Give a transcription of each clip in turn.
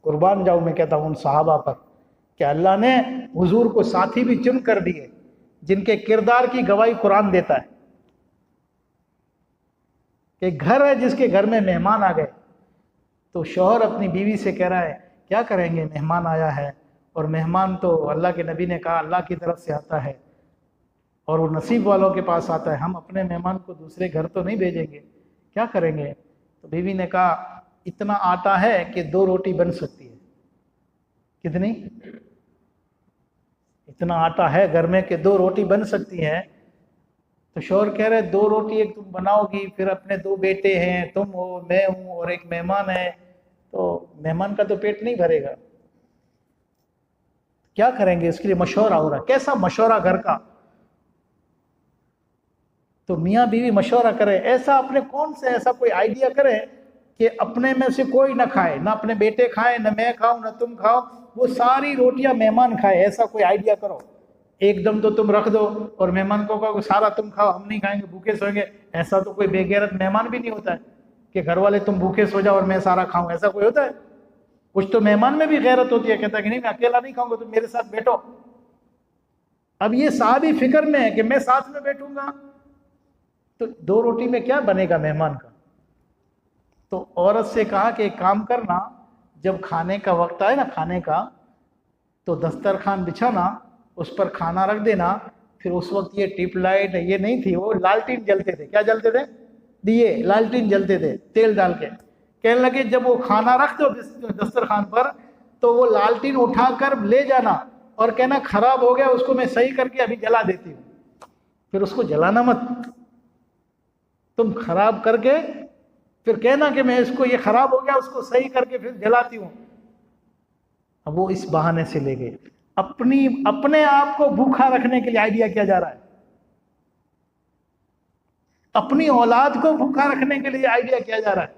कुर्बान जाऊं मैं कहता हूं उन सहाबा पर कि अल्लाह ने हुजूर को साथी भी चुन कर दिए जिनके किरदार की गवाही कुरान देता है। कि घर है जिसके घर में मेहमान आ गए तो शौहर अपनी बीवी से कह रहा है क्या करेंगे, मेहमान आया है, और मेहमान तो अल्लाह के नबी ने कहा अल्लाह की तरफ से आता है और वो नसीब वालों के पास आता है, हम अपने मेहमान को दूसरे घर तो नहीं भेजेंगे, क्या करेंगे। तो बीवी ने कहा इतना आटा है कि 2 रोटी बन सकती है। कितनी? इतना आटा है घर में कि 2 रोटी बन सकती है। तो शौहर कह रहे 2 रोटी एक तुम बनाओगी, फिर अपने 2 बेटे हैं, तुम हो, मैं हूं और एक मेहमान है, तो मेहमान का तो पेट नहीं भरेगा, क्या करेंगे। इसके लिए मशवरा हो रहा। कैसा मशवरा घर का? तो मियाँ बीवी मशवरा करे, ऐसा अपने कौन से ऐसा कोई आइडिया करे कि अपने में से कोई ना खाए, ना अपने बेटे खाए, ना मैं खाऊं, ना तुम खाओ, वो सारी रोटियां मेहमान खाए, ऐसा कोई आइडिया करो। एकदम तो तुम रख दो और मेहमान को कहो सारा तुम खाओ, हम नहीं खाएंगे, भूखे सोएंगे। ऐसा तो कोई बेगैरत मेहमान भी नहीं होता है कि घर वाले तुम भूखे सो जाओ और मैं सारा खाऊं, ऐसा कोई होता है? कुछ तो मेहमान में भी गैरत होती है, कहता है कि नहीं मैं अकेला नहीं खाऊंगा, तुम मेरे साथ बैठो। अब ये साहबी फिक्र में है कि मैं साथ में बैठूंगा तो 2 रोटी में क्या बनेगा मेहमान का। तो औरत से कहा कि एक काम करना, जब खाने का वक्त आए ना खाने का, तो दस्तरखान बिछाना, उस पर खाना रख देना। फिर उस वक्त ये टिप लाइट ये नहीं थी, वो लालटीन जलते थे। क्या जलते थे? दिए, लालटीन जलते थे तेल डाल के। कहने लगे जब वो खाना रख दो दस्तरखान पर तो वो लालटीन उठाकर ले जाना और कहना खराब हो गया, उसको मैं सही करके अभी जला देती हूँ। फिर उसको जलाना मत, तुम खराब करके फिर कहना कि मैं इसको ये खराब हो गया, उसको सही करके फिर जलाती हूँ। अब वो इस बहाने से ले गए, अपने आप को भूखा रखने के लिए आइडिया किया जा रहा है, अपनी औलाद को भूखा रखने के लिए आइडिया किया जा रहा है।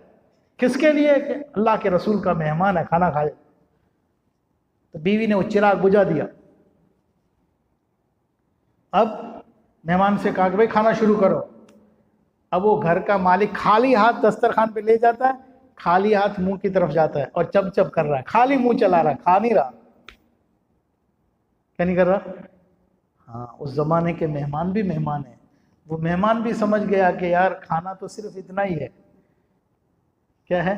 किसके लिए? कि अल्लाह के रसूल का मेहमान है, खाना खाए। तो बीवी ने वो चिराग बुझा दिया। अब मेहमान से कहा कि भाई खाना शुरू करो। अब वो घर का मालिक खाली हाथ दस्तरखान पे ले जाता है, खाली हाथ मुंह की तरफ जाता है और चप चप कर रहा है, खाली मुंह चला रहा है, खा नहीं रहा। क्या नहीं कर रहा? हाँ, उस जमाने के मेहमान भी मेहमान है। वो मेहमान भी समझ गया कि यार खाना तो सिर्फ इतना ही है। क्या है?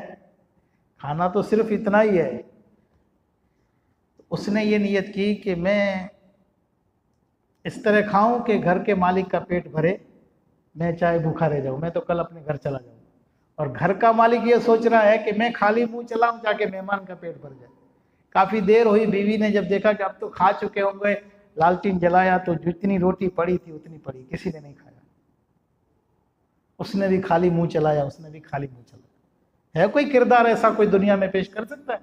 खाना तो सिर्फ इतना ही है। उसने ये नियत की कि मैं इस तरह खाऊं कि घर के मालिक का पेट भरे, मैं चाहे भूखा रह जाऊं, मैं तो कल अपने घर चला जाऊं। और घर का मालिक ये सोच रहा है कि मैं खाली मुंह चलाऊं जाके मेहमान का पेट भर जाए। काफी देर हुई, बीवी ने जब देखा कि अब तो खा चुके होंगे, लालटीन जलाया तो जितनी रोटी पड़ी थी उतनी पड़ी, किसी ने नहीं खाया। उसने भी खाली मुंह चलाया, उसने भी खाली मुंह चलाया। है कोई किरदार ऐसा कोई दुनिया में पेश कर सकता है?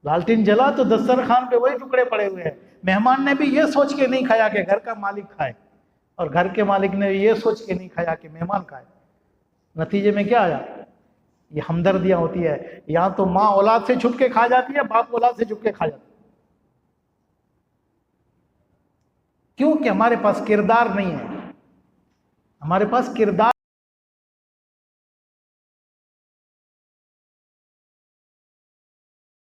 लालटीन जला तो दस्तरखान पे वही टुकड़े पड़े हुए हैं। मेहमान ने भी ये सोच के नहीं खाया कि घर का मालिक खाए, और घर के मालिक ने ये सोच के नहीं खाया कि मेहमान खाए। नतीजे में क्या आया? ये हमदर्दियां होती है। यहाँ तो माँ औलाद से छुप के खा जाती है, बाप औलाद से छुप के खा जाता है। क्यों? कि हमारे पास किरदार नहीं है। हमारे पास किरदार